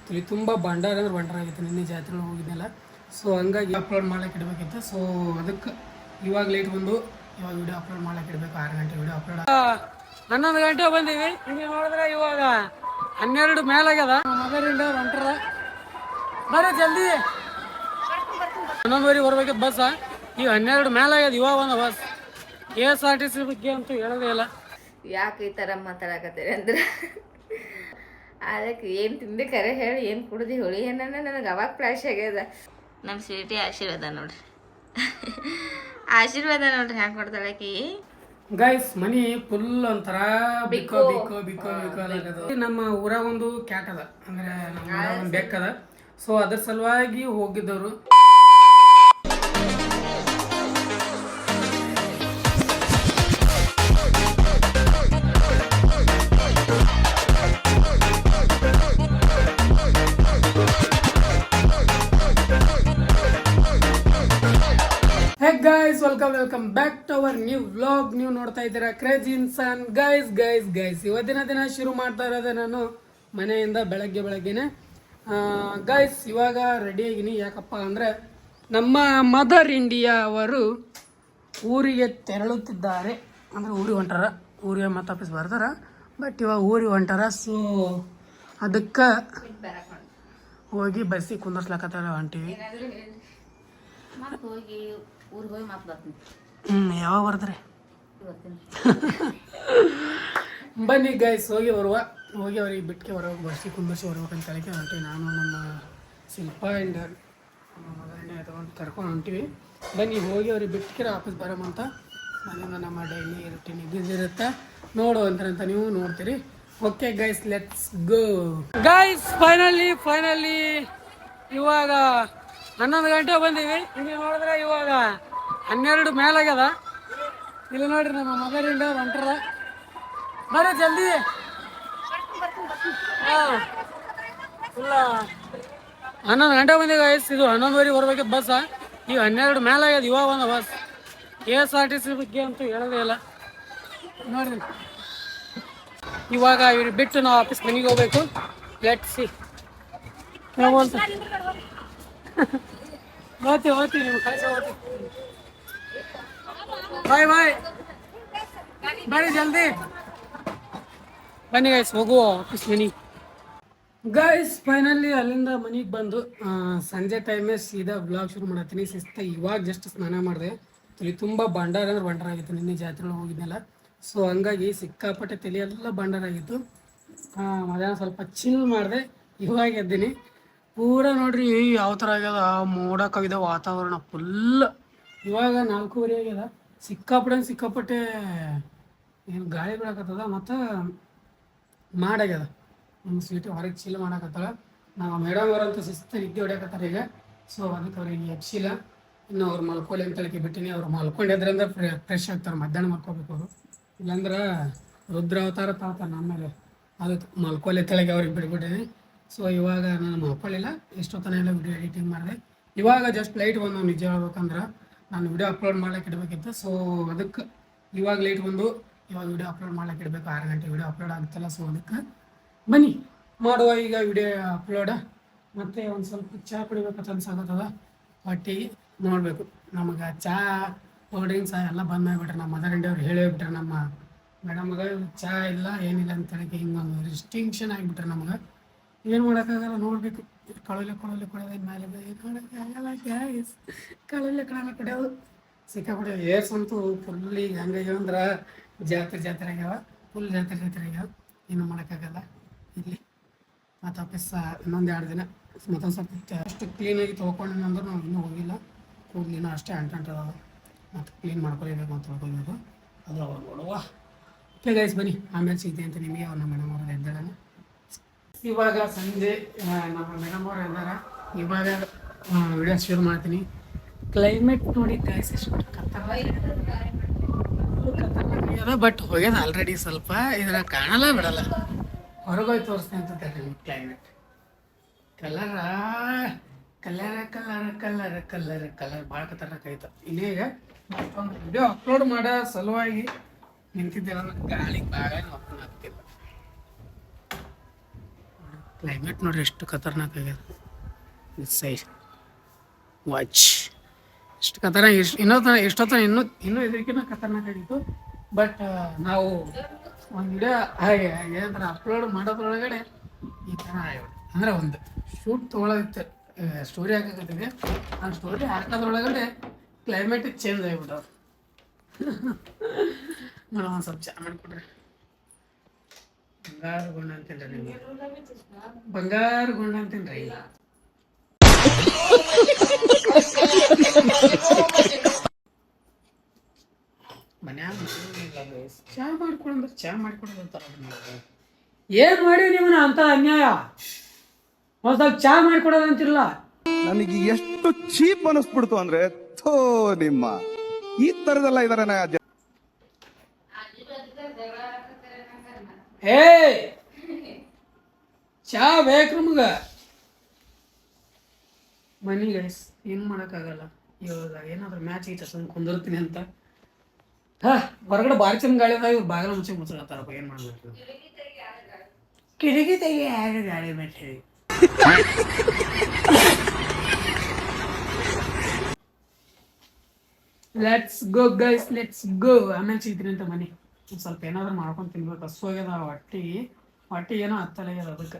ಇಲ್ಲಿ ತುಂಬ ಬಂಡಾರ ಅಂದ್ರೆ ಬಂಡಾರ ಆಗಿತ್ತು. ನಿನ್ನೆ ಜಾತ್ರೆ ಹೋಗಿದ್ದೆಲ್ಲ, ಸೊ ಹಂಗಾಗಿ ಅಪ್ಲೋಡ್ ಮಾಡ್ಲಿಕ್ಕೆ ಇಡಬೇಕಿತ್ತು. ಸೊ ಅದಕ್ಕೆ ಇವಾಗ ಲೇಟ್ ಬಂದು ಇವಾಗ ವಿಡಿಯೋ ಅಪ್ಲೋಡ್ ಮಾಡ್ಲಿಕ್ಕೆ ಇಡಬೇಕು. 6 ಗಂಟೆ ವಿಡಿಯೋ ಅಪ್ಲೋಡ್ 11 ಗಂಟೆ ಬಂದೀವಿ. ಹಿಂಗೆ ನೋಡಿದ್ರೆ ಇವಾಗ 12 ಮೇಲಾಗ್ಯದ. ಮಗರಿಂದ ಹೊಂಟ್ರ ಬರ್ರಿ ಜಲ್ದಿ. 11 ಬರ್ಬೇಕಿತ್ತು ಬಸ್. ಈಗ 12 ಮೇಲಾಗ್ಯದ. ಇವಾಗ ಒಂದು ಬಸ್ KSRTC ಬಗ್ಗೆ ಅಂತೂ ಹೇಳೋದೇ ಇಲ್ಲ. ಯಾಕೆ ಈ ಥರ ಮಾತಾಡಕತ್ತೀರಿ ಅಂದ್ರೆ ಅದಕ್ಕೆ ಏನು ತಿಂದೆ ಕರೆ ಹೇಳಿ ಏನು ಕುಡ್ದು ಹೇಳಿ ಏನನ್ನ ನನಗೆ ಅವಾಗ ಫ್ಲಾಶ್ ಆಗ್ಯದ. ನಮ್ಮ ಸ್ವೀಟಿ ಆಶೀರ್ವಾದ ನೋಡ್ರಿ. ಆಶೀರ್ವಾದ ನೋಡ್ರಿ ಹ್ಯಾಂಗೆ ಕೊಡ್ತಾಳೆ ಆಕಿ. ಗೈಸ್ ಮನಿ ಫುಲ್ ಒಂಥರ ಬಿಕೋ ಬಿಕೋ ಬಿಕೋ ಬಿಕೋ ಆಗದ. ನಮ್ಮ ಊರಾಗ ಒಂದು ಕ್ಯಾಟ್ ಅದ, ಅಂದ್ರೆ ನಮ್ಮ ಊರಾಗ ಒಂದು ಬೆಕ್ಕದ. ಸೊ ಅದ್ರ ಸಲುವಾಗಿ ಹೋಗಿದ್ದವರು. Guys welcome back to our new vlog. ನೀವು ನೋಡ್ತಾ ಇದ್ದೀರಾ ಕ್ರೇಜಿ ಇನ್ಸಾನ್. ಗೈಸ್ ಇವತ್ತಿನ ದಿನ ಶುರು ಮಾಡ್ತಾ ಇರೋದೆ ನಾನು ಮನೆಯಿಂದ ಬೆಳಗ್ಗೆನೆ. ಗೈಸ್ ಇವಾಗ ರೆಡಿ ಆಗಿನಿ. ಯಾಕಪ್ಪ ಅಂದರೆ ನಮ್ಮ ಮದರ್ ಇಂಡಿಯಾ ಅವರು ಊರಿಗೆ ತೆರಳುತ್ತಿದ್ದಾರೆ. ಅಂದರೆ ಊರಿಗೆ ಹೊಂಟಾರ. ಊರಿಗೆ ಮತ್ತೆ ವಾಪಸ್ ಬರ್ತಾರ. ಬಟ್ ಇವಾಗ ಊರಿಗೆ ಹೊಂಟಾರ. ಸೊ ಅದಕ್ಕೆ ಹೋಗಿ ಬಸ್ಸಿಗೆ ಕುಂದರ್ಸ್ಲಕತ್ತಾರ ಹೊಂಟಿವಿ. ಯಾವಾಗ ಬರ್ತಾರೆ ಬನ್ನಿ ಗೈಸ್, ಹೋಗಿ ಅವ್ರಿಗೆ ಬಿಟ್ಟಿಗೆ ಹೊರಗೆ ಬಸ್ಸಿಗೆ ಕುಂದರ್ಸಿ ಬರ್ಬೇಕಂತ ಹೇಳಕ್ಕೆ ಹೊಂಟಿವಿ. ನಾನು ನಮ್ಮ ಶಿಲ್ಪ ಆ್ಯಂಡ್ ನಮ್ಮ ಮಗನೇ ತಗೊಂಡು ಕರ್ಕೊಂಡು ಹೊಂಟಿವಿ. ಬನ್ನಿ ಹೋಗಿ ಅವ್ರಿಗೆ ಬಿಟ್ಟಿಗೆ ವಾಪಸ್ ಬರೋಮಂತ. ಮನೆಯಿಂದ ನಮ್ಮ ಡೈಲಿ ರೂಟೀನ್ ಇದ್ದಿರುತ್ತೆ ನೋಡುವಂತ ನೀವು ನೋಡ್ತೀರಿ. Okay guys, let's go. Guys finally ಇವಾಗ 11 ಗಂಟೆ ಬಂದೀವಿ. ಹಿಂಗೆ ನೋಡಿದ್ರೆ ಇವಾಗ 12 ಮೇಲಾಗ್ಯದ. ಇಲ್ಲಿ ನೋಡ್ರಿ ನಮ್ಮ ಮಗರಿಂದ ಹೊಂಟ್ರ ಬರ್ರಿ ಜಲ್ದಿ. ಇಲ್ಲ 11 ಗಂಟೆ ಬಂದೀವಿ ಗೈಸ್. ಇದು 11:30 ಬರ್ಬೇಕಿತ್ತು ಬಸ್. ಈಗ 12 ಮೇಲಾಗ್ಯದ. ಇವಾಗ ಒಂದು ಬಸ್ KSRTC ಬಗ್ಗೆ ಅಂತೂ ಹೇಳೋದೇ ಇಲ್ಲ. ನೋಡ್ರಿ ಇವಾಗ ಇವ್ರು ಬಿಟ್ಟು ನಾವು ಆಫೀಸ್ ಮನೆಗೆ ಹೋಗ್ಬೇಕು. Let's see. ಓದ್ತೀವಿ ನೀವು ಕಳಿಸ ಬಾಯ್ ಬರ್ರಿ ಜಲ್ದಿ ಬನ್ನಿ ಗೈಸ್, ಹೋಗುವ ಆಫೀಸ್ ಮನಿ. ಗೈಸ್ ಫೈನಲಿ ಅಲ್ಲಿಂದ ಮನೆಗೆ ಬಂದು ಸಂಜೆ ಟೈಮೇ ಸೀದಾ ಬ್ಲಾಗ್ ಶುರು ಮಾಡತ್ತೀನಿ. ಶಿಸ್ತ ಇವಾಗ ಜಸ್ಟ್ ಸ್ನಾನ ಮಾಡಿದೆ. ಇಲ್ಲಿ ತುಂಬ ಬಂಡಾರ ಅಂದ್ರೆ ಬಂಡಾರ ಆಗಿತ್ತು. ನಿನ್ನೆ ಜಾತ್ರೆ ಹೋಗಿದ್ನಲ್ಲ, ಸೊ ಹಂಗಾಗಿ ಸಿಕ್ಕಾಪಟ್ಟೆ ತಲೆಯೆಲ್ಲ ಬಂಡಾರ ಆಗಿತ್ತು. ಮಧ್ಯಾಹ್ನ ಸ್ವಲ್ಪ ಚಿಲ್ ಮಾಡಿದೆ. ಇವಾಗ ಎದ್ದೀನಿ. ಪೂರ ನೋಡ್ರಿ ಯಾವ ಥರ ಆಗ್ಯದ. ಮೋಡಕ್ಕಾಗಿದೆ ವಾತಾವರಣ ಫುಲ್. ಇವಾಗ 4:30 ಆಗ್ಯದ. ಸಿಕ್ಕಾಪಟ್ಟೆ ಏನು ಗಾಳಿ ಬೀಳಕತ್ತದ ಮತ್ತು ಮಾಡಾಗ್ಯದ. ನಮ್ಮ ಸ್ವೀಟಿ ಹೊರಗೆ ಚಿಲ್ ಮಾಡಕತ್ತಾಳ. ನಾವು ಮೇಡಮ್ ಅವರಂತೂ ಶಿಸ್ತ ನಿದ್ದೆ ಹೊಡ್ಯಾಕತ್ತಾರ ಈಗ. ಸೊ ಅದಕ್ಕೆ ಅವ್ರಿಗೆ ಎಬ್ಸಿಲ್ಲ. ಇನ್ನು ಅವ್ರು ಮಲ್ಕೊಲಿ ಅಂತ ಹೇಳಕ್ಕೆ ಬಿಟ್ಟಿನಿ. ಅವ್ರು ಮಲ್ಕೊಂಡಿದ್ರೆ ಅಂದ್ರೆ ಫ್ರೆಶ್ ಆಗ್ತಾರೆ. ಮಧ್ಯಾಹ್ನ ಮಲ್ಕೋಬೇಕು ಅವರು, ಇಲ್ಲಾಂದ್ರೆ ರುದ್ರಾವತಾರ ತಾಳ್ತಾರೆ ನಮ್ಮೇಲೆ. ಅದಕ್ಕೆ ಮಲ್ಕೊಲಿ ತೆಳಗೆ ಅವ್ರಿಗೆ ಬಿಟ್ಬಿಟ್ಟಿನಿ. ಸೊ ಇವಾಗ ನಾನು ಮಲ್ಕೊಳ್ಳಿಲ್ಲ. ಎಷ್ಟೊತ್ತನ ಎಲ್ಲ ವಿಡಿಯೋ ಎಡಿಟಿಂಗ್ ಮಾಡಿದೆ. ಇವಾಗ ಜಸ್ಟ್ ಲೈಟ್ ಬಂದು ನಿಜ ಹೇಳ್ಬೇಕಂದ್ರೆ ನಾನು ವಿಡಿಯೋ ಅಪ್ಲೋಡ್ ಮಾಡ್ಲಿಕ್ಕೆ ಇಡಬೇಕಿತ್ತು. ಸೊ ಅದಕ್ಕೆ ಇವಾಗ ಲೈಟ್ ಬಂದು ಇವಾಗ ವಿಡಿಯೋ ಅಪ್ಲೋಡ್ ಮಾಡ್ಲಿಕ್ಕೆ ಇಡಬೇಕು. 6 ಗಂಟೆ ವಿಡಿಯೋ ಅಪ್ಲೋಡ್ ಆಗುತ್ತಲ್ಲ. ಸೊ ಅದಕ್ಕೆ ಬನ್ನಿ ಮಾಡುವ ಈಗ ವಿಡಿಯೋ ಅಪ್ಲೋಡ. ಮತ್ತು ಒಂದು ಸ್ವಲ್ಪ ಚಹಾ ಕುಡಿಬೇಕಂತ ಅನ್ಸಾಗತ್ತದ. ಒಟ್ಟಿಗೆ ನೋಡಬೇಕು. ನಮಗೆ ಚಹಾ ಕೋಲ್ಡ್ ಡ್ರಿಂಕ್ಸ್ ಎಲ್ಲ ಬಂದ್ ಮಾಡಿಬಿಟ್ರೆ ನಮ್ಮ ಮದರ್ ಇಂಡಿಯಾ ಅವ್ರು ಹೇಳಿಬಿಟ್ರೆ ನಮ್ಮ ಮೇಡಮ್ಗೆ ಚಹಾ ಇಲ್ಲ ಏನಿಲ್ಲ ಅಂತೇಳಿ ಹಿಂಗೊಂದು ರಿಸ್ಟ್ರಿಕ್ಷನ್ ಆಗಿಬಿಟ್ರೆ ನಮಗೆ ಏನು ಮಾಡೋಕ್ಕಾಗಲ್ಲ. ನೋಡಬೇಕು. ಕೊಡೋದು ಮೇಲೆ ಮಾಡೋಕ್ಕಾಗಲ್ಲ ಗ್ಯಾಸ್. ಕಳಲೆ ಕುಡಿಯೋದು ಸಿಕ್ಕಾಪಟ್ಟೆ. ಏರ್ಸ್ ಅಂತೂ ಫುಲ್ ಈಗ ಹಂಗಾಗಿ ಅಂದ್ರೆ ಜಾತ್ರೆ ಆಗ್ಯಾವ. ಫುಲ್ ಜಾತ್ರೆ ಆಗ್ಯಾವ. ಏನು ಮಾಡೋಕ್ಕಾಗಲ್ಲ. ಇಲ್ಲಿ ಮತ್ತು ವಾಪಸ್ ಇನ್ನೊಂದು 2 ದಿನ ಮತ್ತೊಂದು ಸ್ವಲ್ಪ ಅಷ್ಟು ಕ್ಲೀನಾಗಿ ತೊಳ್ಕೊಂಡಿನಂದ್ರೆ ನಾವು ಇನ್ನೂ ಹೋಗಿಲ್ಲ. ಕೂದಲಿನ ಅಷ್ಟೇ ಅಂಟದ. ಮತ್ತು ಕ್ಲೀನ್ ಮಾಡ್ಕೊಳ್ಬೇಕು ಅಂತ ತೊಳ್ಕೊಳ್ಬೇಕು. ಅದು ಅವ್ರು ನೋಡುವ. ಓಕೆ ಗೈಸ್ ಬನ್ನಿ, ಆಮೇಲೆ ಸಿಗ್ತೆ ಅಂತ ನಿಮಗೆ. ಅವ್ರು ನಮ್ಮ ಮೇಡಮ್ ಅವ್ರು ಎದ್ದಾಳೆ. ಇವಾಗ ಸಂಜೆ ನಮ್ಮ ಮೇಡಮ್ ಅವ್ರು ಇದ್ದಾರೆ. ಇವಾಗ ವಿಡಿಯೋ ಶುರು ಮಾಡ್ತೀನಿ. ಕ್ಲೈಮೇಟ್ ನೋಡಿ ಗೈಸ್ ಎಷ್ಟು ಖತರ್ನಾಕ್. ಬಟ್ ಹೋಗ್ಯದ ಆಲ್ರೆಡಿ ಸ್ವಲ್ಪ. ಇದ್ರ ಕಾಣಲ್ಲ ಬಿಡಲ್ಲ. ಹೊರಗೋಗಿ ತೋರಿಸ್ತೀನಿ ಅಂತ ಕ್ಲೈಮೇಟ್. ಕಲರ್ ಭಾಳ ಖತರ್ನಾಕ್ ಆಯ್ತು. ಇನ್ನೀಗ ಮತ್ತೊಂದು ವಿಡಿಯೋ ಅಪ್ಲೋಡ್ ಮಾಡೋ ಸಲುವಾಗಿ ನಿಂತಿದ್ದೆ. ಗಾಳಿಗೆ ಭಾಳ ಅಪ್ಲೋಡ್ ಆಗ್ತಿಲ್ಲ. ಕ್ಲೈಮೇಟ್ ನೋಡ್ರಿ ಎಷ್ಟು ಖತರ್ನಾಕ್ ಆಗ್ಯದ. ದಿಸ್ ಸೈಡ್ ವಾಚ್ ಎಷ್ಟು ಖತರ್ನಾಕ್, ಎಷ್ಟೊತ್ತ ಇನ್ನೂ ಇದಕ್ಕಿಂತ ಖತರ್ನಾಕ್ ಆಗಿತ್ತು. ಬಟ್ ನಾವು ಒಂದು ವಿಡಿಯೋ ಹಾಗೆ ಏನಂದ್ರೆ ಅಪ್ಲೋಡ್ ಮಾಡೋದ್ರೊಳಗಡೆ ಈ ಥರ ಆಗ್ಯಾವ. ಅಂದರೆ ಒಂದು ಶೂಟ್ ತೊಗೊಳೋದಿತ್ತು, ಸ್ಟೋರಿ ಹಾಕಕತ್ತಿದೆ. ಆ ಸ್ಟೋರಿ ಹಾಕೋದ್ರೊಳಗಡೆ ಕ್ಲೈಮೇಟ್ ಚೇಂಜ್ ಆಗಿಬಿಟ್ಟವ್ರು. ನೋಡೋ ಒಂದು ಸ್ವಲ್ಪ ಚಾ ಮಾಡಿಕೊಡ್ರಿ. ಬಂಗಾರ ಗುಂಡ ಅಂತೀನಿ ರೀ ನಿಮಗೆ, ಬಂಗಾರ ಗುಂಡ ಅಂತೀನಿ ರೀ. ಮನ್ಯಾಗ ಚಾ ಮಾಡ್ಕೊಡಂದ್ರೆ ಚಾ ಮಾಡ್ಕೊಡೋದು ಅಂತಾರ. ಏನು ಮಾಡಿ ನೀವು ಅಂತ ಅನ್ಯಾಯ, ಒಂದು ಸ್ವಲ್ಪ ಚಾ ಮಾಡಿಕೊಡೋದು ಅಂತಿರಲ್ಲ. ನನಗೆ ಎಷ್ಟು ಚೀಪ್ ಅನಿಸ್ಬಿಡ್ತು ಅಂದ್ರೆ, ಥೋ ನಿಮ್ಮ ಈ ತರದೆಲ್ಲ ಇದಾರೆ. ಏ ಚಾ ಬೇಕು ನಮಗ ಮನಿ ಗೈಸ್. ಏನು ಮಾಡೋಕ್ಕಾಗಲ್ಲ. ಇವಾಗ ಏನಾದ್ರು ಮ್ಯಾಚ್ ಐತೆ ಸುಮ್ಮನೆ ಕುಂದಿರ್ತೀನಿ ಅಂತ. ಹೊರಗಡೆ ಬಾರಿ ಚಂದ ಗಾಳಿ ಅದ. ಇವ್ರು ಬಾಗಿಲ ಮುಂಚೆ ಮುಚ್ಚಾರಪ್ಪ, ಏನು ಮಾಡ್ಬೇಕು. ಕಿಟಕಿ ತೆಗಿ ಯಾರು ಗಾಳಿ ಬಿಟ್ಟು. Let's go guys, let's go. ಆಮೇಲೆ ಸಿಗ್ತೀನಿ ಅಂತ ಮನೆ ಒಂದು ಸ್ವಲ್ಪ ಏನಾದ್ರು ಮಾಡ್ಕೊಂಡು ತಿನ್ಬೇಕು. ಹಸುವಾಗ್ಯದ ಹೊಟ್ಟೆ ಏನೋ ಹತ್ತಲಾಗ್ಯದ. ಅದಕ್ಕೆ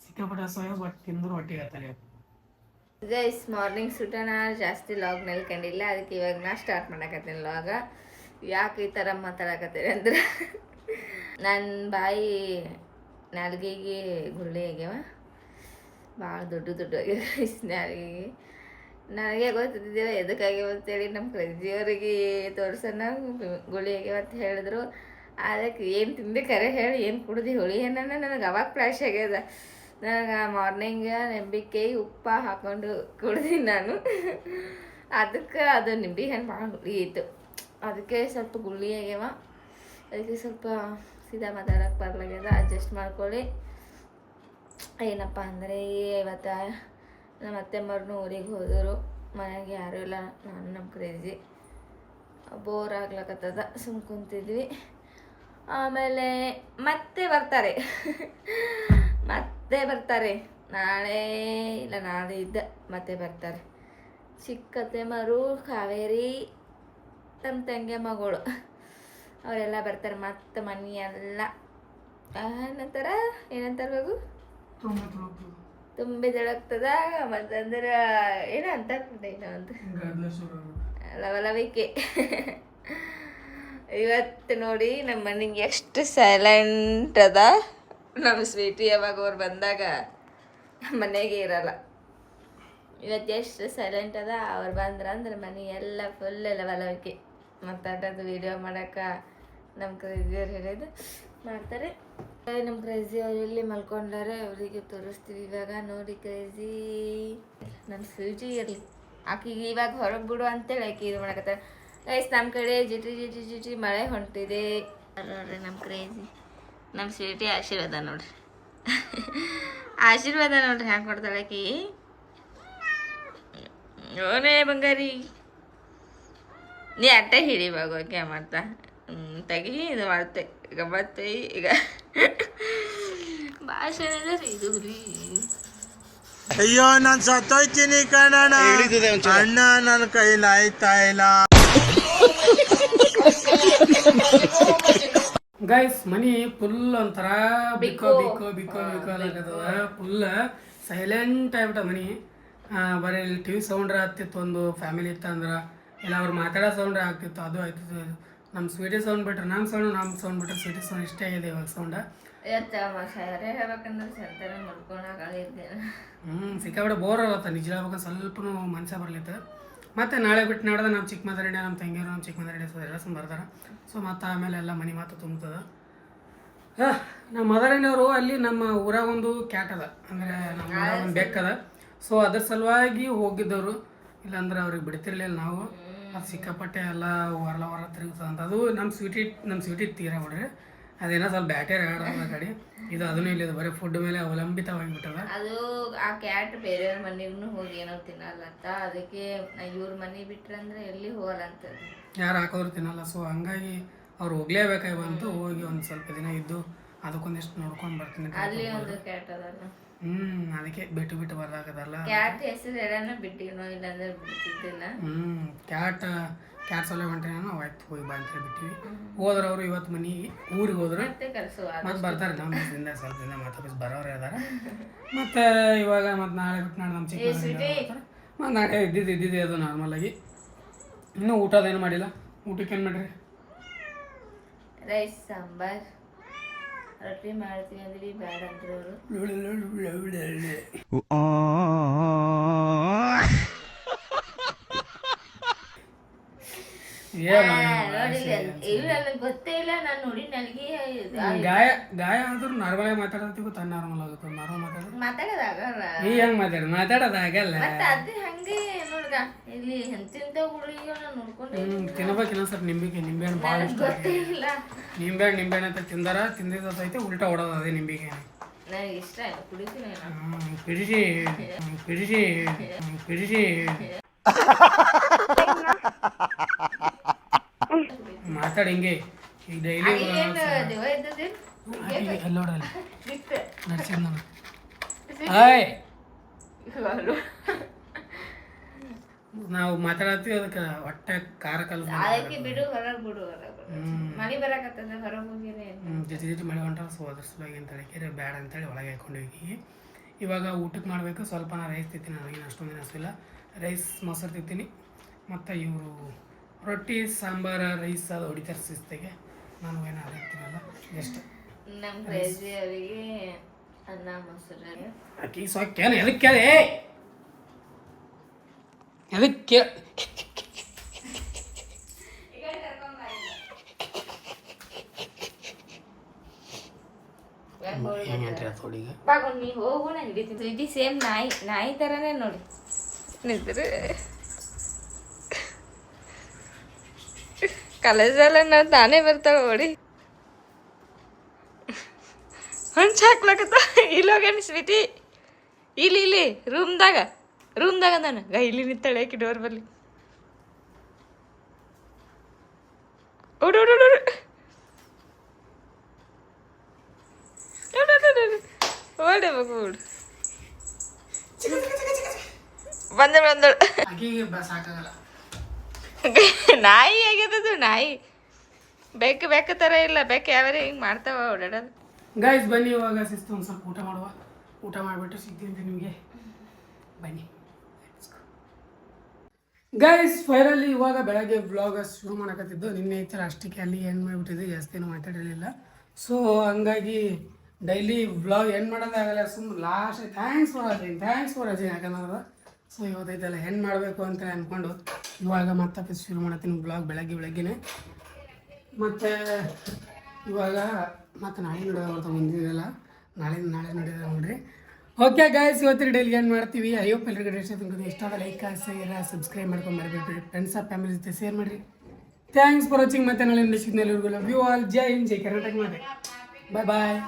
ಸಿಕ್ಕಾಪಟ್ಟೆ ಹಸುವಾಗ್ಯದ. ಬಟ್ ತಿಂದ್ರು ಹೊಟ್ಟೆಗೆ ಹತ್ತಲಾಗ್ಯದ. ಗೈಸ್ ಮಾರ್ನಿಂಗ್ ಸುಟನ ಜಾಸ್ತಿ ಲಾಗ್ ನೆಲ್ಕೊಂಡಿಲ್ಲ, ಅದಕ್ಕೆ ಇವಾಗ ನಾ ಸ್ಟಾರ್ಟ್ ಮಾಡಕತ್ತೀನಿ ಲಾಗ. ಯಾಕೆ ಈ ಥರ ಮಾತಾಡಕತ್ತೀರಿ ಅಂದ್ರೆ ನನ್ನ ಬಾಯಿ ನಾಲ್ಗೆಗೆ ಗುಳ್ಳೆ ಆಗ್ಯಾವ, ಭಾಳ ದೊಡ್ಡ ಆಗ್ಯಾವ ನಾಲ್ಗೆಗೆ. ನನಗೆ ಗೊತ್ತಿದ್ದೇವೆ ಎದಕ್ಕಾಗ್ಯಾವ ಅಂತೇಳಿ ನಮ್ಮ ಕ್ರೇಜಿಯವರಿಗೆ ತೋರ್ಸೋಣ ಗುಳಿ ಆಗ್ಯಾವ ಅಂತ ಹೇಳಿದ್ರು. ಅದಕ್ಕೆ ಏನು ತಿಂದೆ ಕರೆ ಹೇಳಿ, ಏನು ಕುಡ್ದು ಹುಳಿ ಏನನ್ನ ನನಗೆ ಅವಾಗ ಫ್ಲ್ಯಾಶ್ ಆಗ್ಯದ. ನನಗೆ ಮಾರ್ನಿಂಗ್ ನಿಂಬೆಕಾಯಿ ಉಪ್ಪು ಹಾಕ್ಕೊಂಡು ಕುಡ್ದೀನಿ ನಾನು. ಅದಕ್ಕೆ ಅದು ನಿಂಬೆ ಹಣ್ಣು ಭಾಳ ಹುಳಿ ಇತ್ತು, ಅದಕ್ಕೆ ಸ್ವಲ್ಪ ಗುಳ್ಳಿ ಆಗ್ಯಾವ. ಅದಕ್ಕೆ ಸ್ವಲ್ಪ ಸೀದಾ ಮಾತಾಡೋಕೆ ಬರ್ಲಾಗ್ಯದ, ಅಡ್ಜಸ್ಟ್ ಮಾಡ್ಕೊಳ್ಳಿ. ಏನಪ್ಪ ಅಂದರೆ ಇವತ್ತು ನಮ್ಮ ಅತ್ತೆಮ್ಮವ್ರನ್ನೂ ಊರಿಗೆ ಹೋದರು. ಮನೆಗೆ ಯಾರೂ ಇಲ್ಲ, ನಾನು ನಮ್ಮ ಕ್ರೇಜಿ. ಬೋರ್ ಆಗ್ಲಕತ್ತದ, ಸುಮ್ಮ ಕುಂತಿದ್ವಿ. ಆಮೇಲೆ ಮತ್ತೆ ಬರ್ತಾರೆ ನಾಳೆ ಇಲ್ಲ ನಾಡಿದ್ದು ಮತ್ತೆ ಬರ್ತಾರೆ. ಚಿಕ್ಕತ್ತೆ ಮರು ಕಾವೇರಿ ನಮ್ಮ ತಂಗಿ ಮಗಳು ಅವರೆಲ್ಲ ಬರ್ತಾರೆ. ಮತ್ತು ಮನೆ ಎಲ್ಲ ಏನಂತಾರ ತುಂಬಿದಳಾಗ್ತದ. ಮತ್ತಂದ್ರೆ ಏನೋ ಅಂತ ಒಂದು ಲವಲವಿಕೆ. ಇವತ್ತು ನೋಡಿ ನಮ್ಮ ಮನೆಗೆ ಎಷ್ಟು ಸೈಲೆಂಟ್ ಅದ. ನಮ್ಮ ಸ್ವೀಟಿ ಯಾವಾಗ ಅವ್ರು ಬಂದಾಗ ಮನೆಗೆ ಇರಲ್ಲ. ಇವತ್ತು ಎಷ್ಟು ಸೈಲೆಂಟ್ ಅದ. ಅವ್ರು ಬಂದ್ರೆ ಮನೆ ಎಲ್ಲ ಫುಲ್ ಲವಲವಿಕೆ. ಮಾತಾಡೋದು ವೀಡಿಯೋ ಮಾಡೋಕೆ ನಮ್ಮ ಕ್ರೇಜಿಯವ್ರು ಹೇಳಿದ್ದು ಮಾಡ್ತಾರೆ. ನಮ್ಮ ಕ್ರೇಜಿ ಅವ್ರು ಇಲ್ಲಿ ಮಲ್ಕೊಂಡಾರೆ, ಅವರಿಗೆ ತೋರಿಸ್ತೀವಿ ಇವಾಗ. ನೋಡಿ ಕ್ರೇಜಿ ನಮ್ಮ ಸ್ವೀಟಿ ಇರಲಿ, ಆಕಿಗೆ ಇವಾಗ ಹೊರಗೆ ಬಿಡು ಅಂತೇಳಿ ಆಕೆ ಇದು ಮಾಡಕತ್ತಾರೆ. ಗೈಸ್ ನಮ್ಮ ಕಡೆ ಜಿಟಿ ಮಳೆ ಹೊಂಟಿದೆ ನೋಡ್ರಿ. ನಮ್ಮ ಕ್ರೇಜಿ ನಮ್ಮ ಸ್ವೀಟಿ ಆಶೀರ್ವಾದ ನೋಡ್ರಿ. ಆಶೀರ್ವಾದ ನೋಡ್ರಿ ಹ್ಯಾಂಗೆ ಕೊಡ್ತಾಳೆ ಆಕಿ. ಓನೇ ಬಂಗಾರಿ ನೀ ಅಟ್ಟ ಹಿಡಿವಾಗ ಓಕೆ ಮಾಡ್ತಾ ತೆಗಿ ಇದು ಮಾಡ್ತೆ. ಈಗ ಮತ್ತೆ ಈಗ ಭಾಷೆ ಇದು ರೀ. ಅಯ್ಯೋ ನಾನು ಸತ್ತೋಯ್ತೀನಿ ಕಣಣ್ಣ, ಅಣ್ಣ ನನ್ನ ಕೈಲಾಯ್ತಾ ಇಲ್ಲ. ಗೈಸ್ ಮನಿ ಫುಲ್ ಒಂಥರ ಬಿಕ್ಕೋ ಆಗತ್ತದ. ಫುಲ್ ಸೈಲೆಂಟ್ ಆಗ್ಬಿಟ್ಟ ಮನಿ. ಬರೀ ಇಲ್ಲಿ ಟಿ ವಿ ಸೌಂಡ್ರ ಆಗ್ತಿತ್ತು. ಒಂದು ಫ್ಯಾಮಿಲಿ ಇತ್ತು ಅಂದ್ರೆ ಇಲ್ಲ ಅವ್ರು ಮಾತಾಡೋ ಸೌಂಡ್ರ ಆಗ್ತಿತ್ತು, ಅದು ಆಯ್ತಿತ್ತು. ನಮ್ಮ ಸ್ವೀಟಿ ಸೌಂಡ್ ಬಿಟ್ರೆ ನಮ್ಮ ಸೌಂಡ್ ಬಿಟ್ರೆ ಸ್ವೀಟಿ ಸೌಂಡ್ ಇಷ್ಟೇ ಆಗಿದೆ ಇವಾಗ ಸೌಂಡ. ಸಿಕ್ಕಾಬಿಡ ಬೋರ್ ಆಗತ್ತ ನಿಜ ಹೇಳ್ಬೇಕು. ಸ್ವಲ್ಪ ಮನಸ್ಸೇ ಬರ್ಲಿತ್ತು. ಮತ್ತು ನಾಳೆ ಬಿಟ್ಟು ನಾಡ್ದೆ ನಮ್ಮ ಚಿಕ್ಕ ಮದರಣ್ಣ ನಮ್ಮ ತಂಗಿಯರು ನಮ್ಮ ಚಿಕ್ಕ ಮದರಣ್ಣ ಎಲ್ಲ ಬರ್ತಾರೆ. ಸೊ ಮತ್ತು ಆಮೇಲೆ ಎಲ್ಲ ಮನೆ ಮಾತು ತುಂಬುತ್ತದೆ. ನಮ್ಮ ಮದರಣ್ಣವರು ಅಲ್ಲಿ ನಮ್ಮ ಊರಾಗ ಒಂದು ಕ್ಯಾಟ್ ಅದ, ಅಂದರೆ ನಮ್ಮ ಊರಾಗ ಒಂದು ಬೆಕ್ಕದ. ಸೊ ಅದ್ರ ಸಲುವಾಗಿ ಹೋಗಿದ್ದವರು, ಇಲ್ಲಾಂದ್ರೆ ಅವ್ರಿಗೆ ಬಿಡ್ತಿರ್ಲಿಲ್ಲ ನಾವು. ಅದು ಸಿಕ್ಕಾಪಟ್ಟೆ ಎಲ್ಲ ಹೊರ ತಿರುಗ್ತದಂತ. ಅದು ನಮ್ಮ ಸ್ವೀಟಿ ತೀರ ಬಿಡ್ರಿ. ಅದೇನೋ ಸ್ವಲ್ಪ ಬ್ಯಾಟರಿ ಆಡೋದ ಗಾಡಿ ಇದು ಅದನ್ನೂ ಇಲ್ಲ. ಬರೀ ಫುಡ್ ಮೇಲೆ ಅವಲಂಬಿತವಾಗಿಬಿಟ್ಟದ. ಅದು ಆ ಕ್ಯಾಟ್ ಬೇರೆಯವ್ರ ಮನೆಗೂ ಹೋಗಿ ಏನೋ ತಿನ್ನಲ್ಲತ್ತ, ಅದಕ್ಕೆ ಇವ್ರ ಮನೆ ಬಿಟ್ರಂದ್ರೆ ಎಲ್ಲಿ ಹೋಗಲ್ಲ ಅಂತ ಯಾರು ಹಾಕೋದ್ರು ತಿನ್ನಲ್ಲ. ಸೊ ಹಂಗಾಗಿ ಅವ್ರು ಹೋಗ್ಲೇಬೇಕಾಗಿ ಬಂತು. ಹೋಗಿ ಒಂದು ಸ್ವಲ್ಪ ದಿನ ಇದ್ದು ಅದಕ್ಕೊಂದಿಷ್ಟು ನೋಡ್ಕೊಂಡು ಬರ್ತೀನಿ. ಅಲ್ಲಿ ಒಂದು ಕ್ಯಾಟ್ ಅದಲ್ಲ. ಅದಕ್ಕೆ ಬಿಟ್ಟು ಬರ್ದಾಕದಲ್ಲ. ಕ್ಯಾಟ್ ಹೆಸರು ಹೇಳೋಣ ಬಿಟ್ಟಿನೋ ಇಲ್ಲಾಂದ್ರೆ ಬಿಡ್ತಿದ್ದಿಲ್ಲ. ಕ್ಯಾಟ್ ಸೊಲೆ ಹೊಂಟೆ ನಾವು ಆಯ್ತು ಹೋಗಿ ಬಾ ಅಂತ ಬಿಟ್ಟಿವಿ. ಹೋದ್ರೆ ಅವರು ಇವತ್ತು ಊರಿಗೆ ಹೋದ್ರು ಮತ್ತೆ ಬರ್ತಾರೆ. ನಮ್ಮ ದಿನದಿಂದ ಸ್ವಲ್ಪ ದಿನ ಮತ್ತೆ ಬರೋರು ಅದಾರ. ಮತ್ತು ಇವಾಗ ಮತ್ತು ನಾಳೆ ಬಿಟ್ಟು ನಾಳೆ ನಮ್ಮ ಚಿಕ್ಕ ಮತ್ತು ನಾಳೆ ಇದ್ದಿದ್ದೆ ಅದು ನಾರ್ಮಲ್ ಆಗಿ. ಇನ್ನೂ ಊಟದೇನು ಮಾಡಿಲ್ಲ. ಊಟಕ್ಕೆ ಏನು ಮಾಡಿರಿ? ರೈಸ್ ಸಾಂಬಾರ್ ರೊಟ್ಟಿ ಮಾಡ್ತೀವಿ ಅಂದ್ರಿ ಬೇಡ ಅಂದ್ರೆ ಅವರು. ಗೊತ್ತೇ ಇಲ್ಲ ನಾನು ನೋಡಿ ನನಗೆ ಗಾಯ ಆದ್ರೂ ನಾರ್ಮಲ್ ಆಗಿ ಮಾತಾಡೋದು ತನ್ನ ನಾರ್ಮಲ್ ಆಗುತ್ತೆ. ನಾರ್ಮಲ್ ಮಾತಾಡೋದಾಗಲ್ಲ. ನೀ ಹೆಂಗ್ ಮಾತಾಡೋದಾಗಲ್ಲ. ಮತ್ತೆ ಅದು ಹಂಗೆ ನೋಡ್ದ ಇಲ್ಲಿ ಎಂತಿಂತ ಹುಡುಗಿಗೆ ನಾನು ನೋಡ್ಕೊಂಡು ತಿನ್ಬೇಕು. ಇನ್ನೊಂದ್ಸಲ ನಿಂಬೆಹಣ್ಣು ಭಾಳ ಇಷ್ಟ. ಗೊತ್ತೇ ಇಲ್ಲ. ನಿಂಬೆಹಣ್ಣು ಅಂತ ತಿಂದಿದ್ದೈತೆ ಉಲ್ಟಾ ಹೊಡೋದು ಅದೇ ನಿಂಬೆಗೆ. ನನಗೆ ಇಷ್ಟ ಇಲ್ಲ ಕುಡಿತೀನಿ. ಪಿಡಿಸಿ ಮಾತಾಡಿ ಹಿಂಗೆ ಈಗ ಡೈಲಿ ನಡ್ಸಿದ್ ನಾನು. ನಾವು ಮಾತಾಡತ್ತೀವಿ ಅದಕ್ಕೆ ಹೊಟ್ಟೆ ಖಾರ ಕಲ್ಸ ಅದಕ್ಕೆ ಬಿಡು ಹೊರಗೆ ಬಿಡು ಮಳೆ ಬರಕತ್ತದ ಹೊರಗೆ ಹೋಗಿರಿ ಜೊತೆ ಮಳೆ ಹೊಂಟ. ಸೊ ಅದ್ರ ಸಲುವಾಗಿ ಅಂತ ಹೇಳಿಕೆ ಬ್ಯಾಡ ಅಂತೇಳಿ ಒಳಗೆ ಹಾಕೊಂಡಿವಿ. ಇವಾಗ ಊಟಕ್ಕೆ ಮಾಡಬೇಕು. ಸ್ವಲ್ಪ ನಾನು ರೈಸ್ ತಿಂತೀನಿ. ನನಗೇನು ಅಷ್ಟೊಂದು ಅನಿಸಿಲ್ಲ. ರೈಸ್ ಮೊಸರು ತಿಂತೀನಿ. ಮತ್ತು ಇವರು ರೊಟ್ಟಿ ಸಾಂಬಾರು ರೈಸ್ ಅದು ಹೊಡಿತಾರೆ ಶಿಸ್ತಿಗೆ. ನಾನು ಏನು ಹಾಕ್ತೀನಲ್ಲ ಜಸ್ಟ್ ನಮ್ಮ ಕ್ರೇಜಿ ಅವರಿಗೆ ಅನ್ನ ಮೊಸರು ಅಕ್ಕಿ ಸೊಕ್ಕೇನು ಎದಕ್ಕೆ ಕೇಳಿ ಎದಕ್ಕೆ ನೀ ಹೋಗು ನಾ ಹಿಡಿತೀನಿ. ಇದು ಸೇಮ್ ನಾಯಿ ಥರನೇ ನೋಡಿ ನಿದ್ರೆ ಕಾಲೇಜಲ್ಲ ನಾವು ತಾನೇ ಬರ್ತಾಳೆ ಓಡಿ ಹಂಚ್ ಹಾಕ್ಲಕತ್ತ. ಇಲ್ಲೋಗೇನು ಸ್ವೀಟಿ ಇಲ್ಲಿ ರೂಮ್ದಾಗ ನಾನು ಇಲ್ಲಿ ನಿಂತಾಳೆ ಆಕಿ ಡೋರ್ ಬಲ್ಲಿ. ಓಡು ಓಡಬೇಕು ಓಡು. ಬಂದಳು ನಾಯಿ ಆಗ್ಯದದು. ನಾಯಿ ಬೆಕ್ಕ ಥರ ಇಲ್ಲ. ಬೆಕ್ಕ ಯಾವ್ಯಾರ ಹಿಂಗೆ ಮಾಡ್ತಾವ ಓಡಾಡೋದು. ಗೈಸ್ ಬನ್ನಿ ಇವಾಗ ಶಿಸ್ತು ಒಂದು ಸ್ವಲ್ಪ ಊಟ ಮಾಡಿಬಿಟ್ಟು ಸಿಗ್ತೀನಿ ನಿಮಗೆ. ಬನ್ನಿ ಗೈಸ್. ಫೈನಲಿ ಇವಾಗ ಬೆಳಗ್ಗೆ ವ್ಲಾಗ್ ಶುರು ಮಾಡಕತ್ತಿದ್ದು. ನಿನ್ನೆ ಈ ಥರ ಅಷ್ಟಕ್ಕೆ ಅಲ್ಲಿ ಎಂಡ್ ಮಾಡಿಬಿಟ್ಟಿದ್ದೆ. ಜಾಸ್ತಿ ಏನು ಮಾತಾಡಿರಲಿಲ್ಲ. ಸೊ ಹಂಗಾಗಿ ಡೈಲಿ ವ್ಲಾಗ್ ಎಂಡ್ ಮಾಡೋದಾಗಲ್ಲ. ಸುಮ್ಮನೆ ಲಾಸ್ಟ್ ಥ್ಯಾಂಕ್ಸ್ ಫಾರ್ ವಾಚಿಂಗ್ ಯಾಕಂದ್ರೆ ಸೊ ಇವತ್ತೈತೆಲ್ಲ ಎಂಡ್ ಮಾಡಬೇಕು ಅಂತ ಅಂದ್ಕೊಂಡು ಇವಾಗ ಮತ್ತೆ ಶುರು ಮಾಡತ್ತೀನಿ ವ್ಲಾಗ್ ಬೆಳಗ್ಗೆನೇ. ಮತ್ತು ಇವಾಗ ಮತ್ತು ನಾಳೆ ನಡೆದ ಮುಂದಿದೆಲ್ಲ ನಾಳೆ ನಡೆಯೋದು ನೋಡ್ರಿ. ಓಕೆ ಗೈಸ್, ಇವತ್ತಿನ ಡೈಲಿ ಏನು ಮಾಡ್ತೀವಿ. ಐ ಹೋಪ್ ಎಲ್ಲರಿಗೂ ಇಷ್ಟ ಆದ ಲೈಕ್ ಶೇರ್ ಸಬ್ಸ್ಕ್ರೈಬ್ ಮಾಡ್ಕೊಂಡು ಮರಿಬೇಡ್ರಿ. ಫ್ರೆಂಡ್ಸ್ ಫ್ಯಾಮಿಲಿ ಜೊತೆ ಶೇರ್ ಮಾಡಿರಿ. Thanks for watching. ಮತ್ತೆ ನಾಳೆ next signal love you all. ಜೈ ಹಿಂದ್, ಜೈ ಕರ್ನಾಟಕ. ಮಾಡಿ ಬಾಯ್ ಬಾಯ್.